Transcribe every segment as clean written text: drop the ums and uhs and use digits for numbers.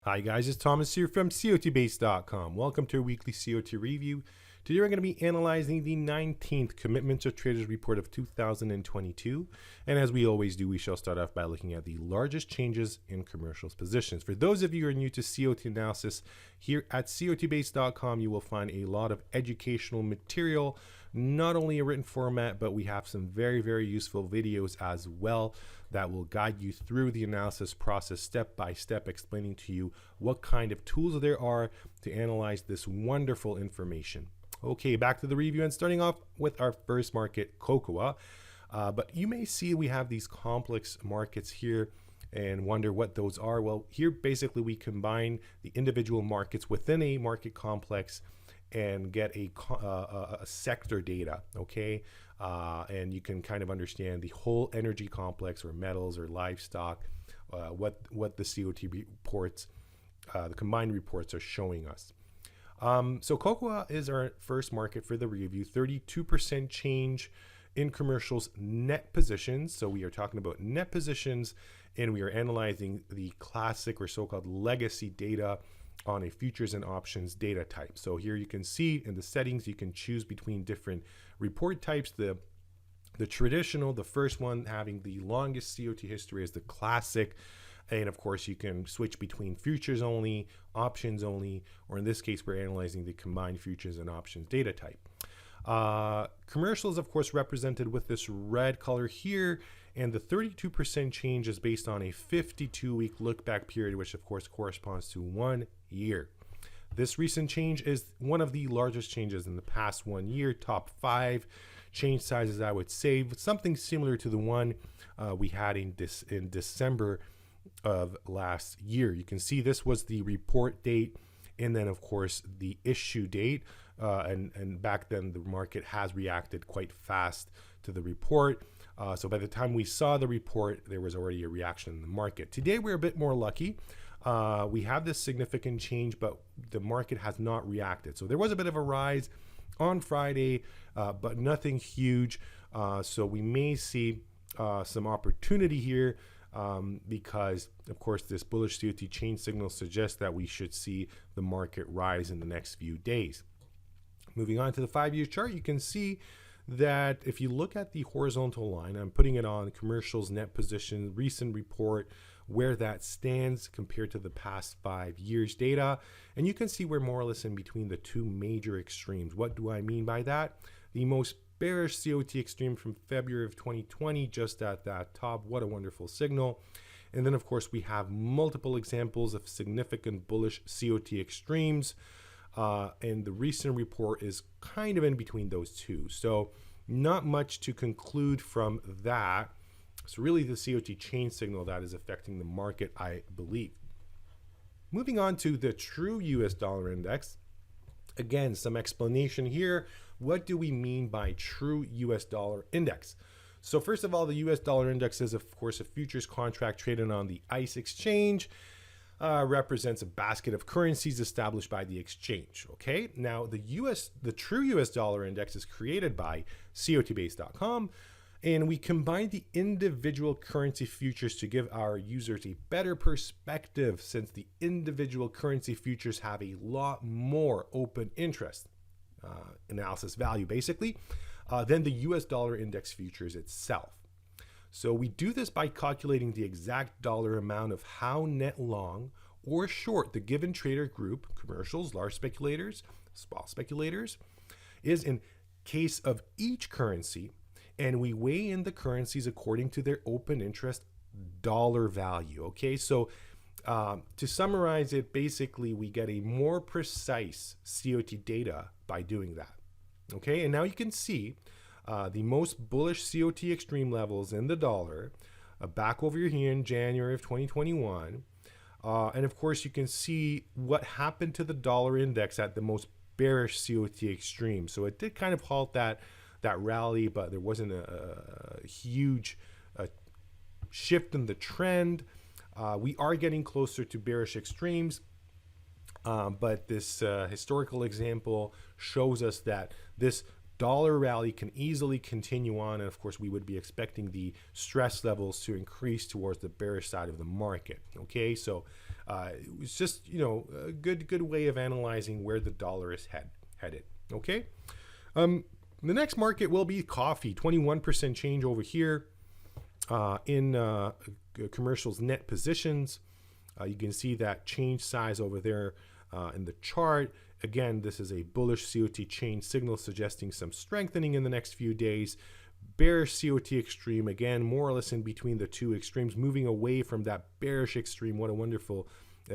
Hi guys, it's Thomas here from COTbase.com. Welcome to our weekly COT review. Today we're going to be analyzing the 19th Commitments of Traders report of 2022. And as we always do, we shall start off by looking at the largest changes in commercials positions. For those of you who are new to COT analysis, here at COTbase.com, you will find a lot of educational material, not only a written format, but we have some very useful videos as well that will guide you through the analysis process step by step, explaining to you what kind of tools there are to analyze this wonderful information. Okay, back to the review and starting off with our first market, cocoa. But you may see we have these complex markets here and wonder what those are. Well, here basically we combine the individual markets within a market complex and get a sector data, okay? And you can kind of understand the whole energy complex or metals or livestock, what the COT reports, the combined reports are showing us. So cocoa is our first market for the review, 32% change in commercials net positions. So we are talking about net positions and we are analyzing the classic or so-called legacy data on a futures and options data type. So here you can see in the settings, you can choose between different report types. The traditional, the first one having the longest COT history is the classic. And of course you can switch between futures only, options only, or in this case, we're analyzing the combined futures and options data type. Commercials, of course, represented with this red color here, and the 32% change is based on a 52-week look-back period, which of course corresponds to 1 year. This recent change is one of the largest changes in the past 1 year, top 5 change sizes, I would say, something similar to the one we had in December of last year. You can see this was the report date, and then of course the issue date, and back then the market has reacted quite fast to the report. So by the time we saw the report, there was already a reaction in the market. Today we're a bit more lucky. We have this significant change, but the market has not reacted. So there was a bit of a rise on Friday, but nothing huge. So we may see some opportunity here, because of course this bullish COT change signal suggests that we should see the market rise in the next few days. Moving on to the 5-year chart, you can see that if you look at the horizontal line, I'm putting it on commercials net position recent report, where that stands compared to the past 5 years data, and you can see we're more or less in between the two major extremes. What do I mean by that? The most bearish COT extreme from February of 2020, just at that top. What a wonderful signal. And then of course we have multiple examples of significant bullish COT extremes, and the recent report is kind of in between those two. So not much to conclude from that. It's really the COT change signal that is affecting the market, I believe. Moving on to the true US dollar index. Again, some explanation here. What do we mean by true US dollar index? So first of all, the US dollar index is of course a futures contract traded on the ICE exchange. Represents a basket of currencies established by the exchange. Okay, now the true US dollar index is created by COTbase.com, and we combine the individual currency futures to give our users a better perspective, since the individual currency futures have a lot more open interest, analysis value basically, than the US dollar index futures itself. So we do this by calculating the exact dollar amount of how net long or short the given trader group, commercials, large speculators, small speculators, is in case of each currency, and we weigh in the currencies according to their open interest dollar value. Okay, so to summarize it, basically we get a more precise COT data by doing that. Okay, and now you can see the most bullish COT extreme levels in the dollar back over here in January of 2021. And of course, you can see what happened to the dollar index at the most bearish COT extreme. So it did kind of halt that rally, but there wasn't a huge shift in the trend. We are getting closer to bearish extremes, but this historical example shows us that this dollar rally can easily continue on, and of course we would be expecting the stress levels to increase towards the bearish side of the market. Okay, so it's just, you know, a good way of analyzing where the dollar is headed. Okay, the next market will be coffee. 21% change over here in commercials net positions. You can see that change size over there in the chart. Again, this is a bullish COT change signal suggesting some strengthening in the next few days. Bearish COT extreme, again, more or less in between the two extremes, moving away from that bearish extreme. What a wonderful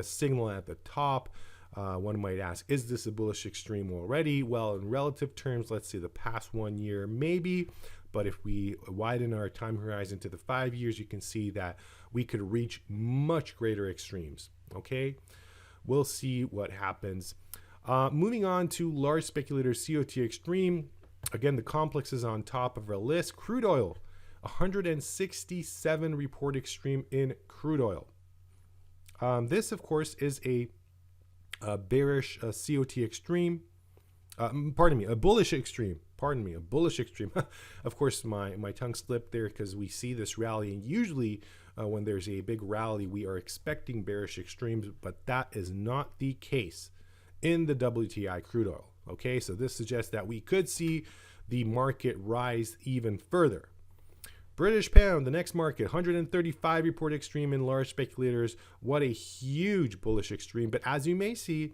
signal at the top. One might ask, is this a bullish extreme already? Well, in relative terms, let's say the past 1 year, maybe. But if we widen our time horizon to the 5 years, you can see that we could reach much greater extremes. Okay, we'll see what happens. Moving on to large speculators COT Extreme. Again, the complex is on top of our list. Crude oil, 167 report extreme in crude oil. This, of course, is a bearish COT extreme. Pardon me, a bullish extreme. Pardon me, a bullish extreme. Of course, my tongue slipped there because we see this rally, and usually when there's a big rally, we are expecting bearish extremes, but that is not the case in the WTI crude oil. Okay, so this suggests that we could see the market rise even further. British pound, the next market, 135 report extreme in large speculators. What a huge bullish extreme. But as you may see,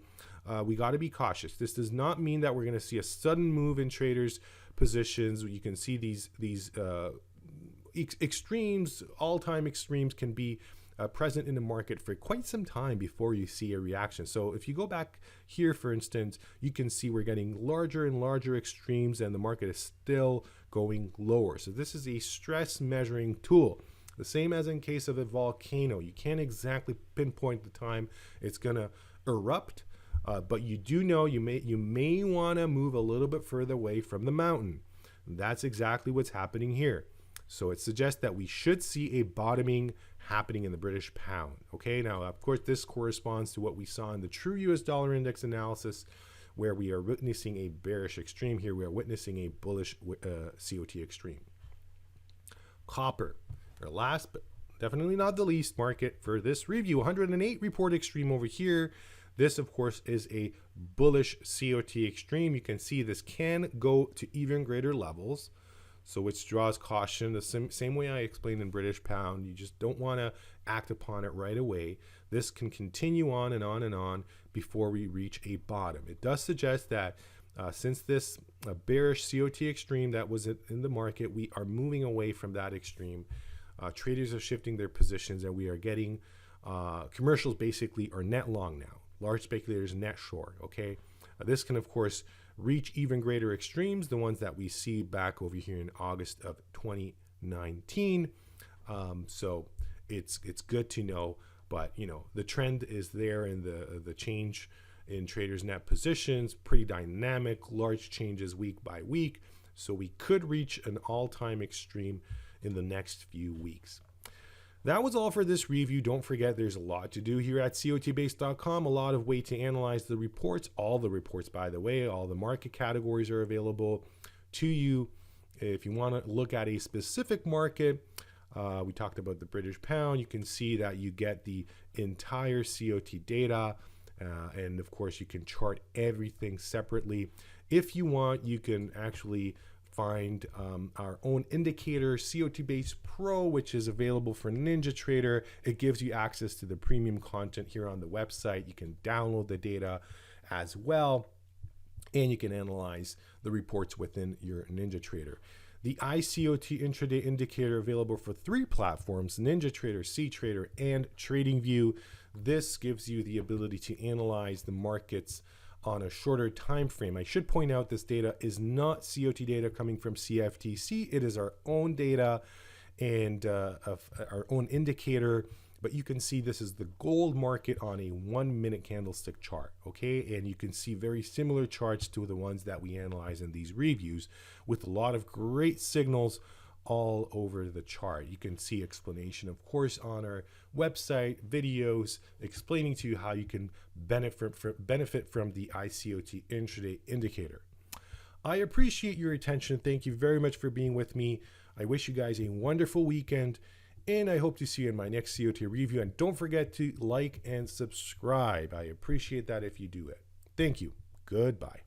we got to be cautious. This does not mean that we're going to see a sudden move in traders' positions. You can see these extremes, all-time extremes, can be present in the market for quite some time before you see a reaction. So if you go back here, for instance, you can see we're getting larger and larger extremes, and the market is still going lower. So this is a stress measuring tool. The same as in case of a volcano. You can't exactly pinpoint the time it's going to erupt, but you do know you may want to move a little bit further away from the mountain. That's exactly what's happening here. So it suggests that we should see a bottoming happening in the British pound. Okay, now of course this corresponds to what we saw in the true US dollar index analysis, where we are witnessing a bearish extreme. Here we are witnessing a bullish COT extreme. Copper, our last but definitely not the least market for this review, 108 report extreme over here. This, of course, is a bullish COT extreme. You can see this can go to even greater levels, so which draws caution. The same way I explained in British pound, you just don't want to act upon it right away. This can continue on and on and on before we reach a bottom. It does suggest that since this bearish COT extreme that was in the market, we are moving away from that extreme. Traders are shifting their positions, and we are getting commercials basically are net long now. Large speculators net short. Okay, this can of course reach even greater extremes, the ones that we see back over here in August of 2019. So it's good to know, but you know the trend is there, in the change in traders net positions, pretty dynamic, large changes week by week. So we could reach an all-time extreme in the next few weeks. That was all for this review. Don't forget, there's a lot to do here at COTBase.com. A lot of way to analyze the reports. All the reports, by the way, all the market categories are available to you. If you want to look at a specific market, we talked about the British pound. You can see that you get the entire COT data. And of course, you can chart everything separately. If you want, you can actually find our own indicator, COT Base Pro, which is available for NinjaTrader. It gives you access to the premium content here on the website. You can download the data as well, and you can analyze the reports within your NinjaTrader. The iCOT intraday indicator available for 3 platforms: NinjaTrader, CTrader, and TradingView. This gives you the ability to analyze the markets on a shorter time frame. I should point out this data is not COT data coming from CFTC. It is our own data and of our own indicator. But you can see this is the gold market on a 1-minute candlestick chart, okay? And you can see very similar charts to the ones that we analyze in these reviews, with a lot of great signals all over the chart. You can see explanation, of course, on our website, videos explaining to you how you can benefit from the iCOT intraday indicator. I appreciate your attention. Thank you very much for being with me. I wish you guys a wonderful weekend, and I hope to see you in my next COT review. And don't forget to like and subscribe. I appreciate that if you do it. Thank you. Goodbye.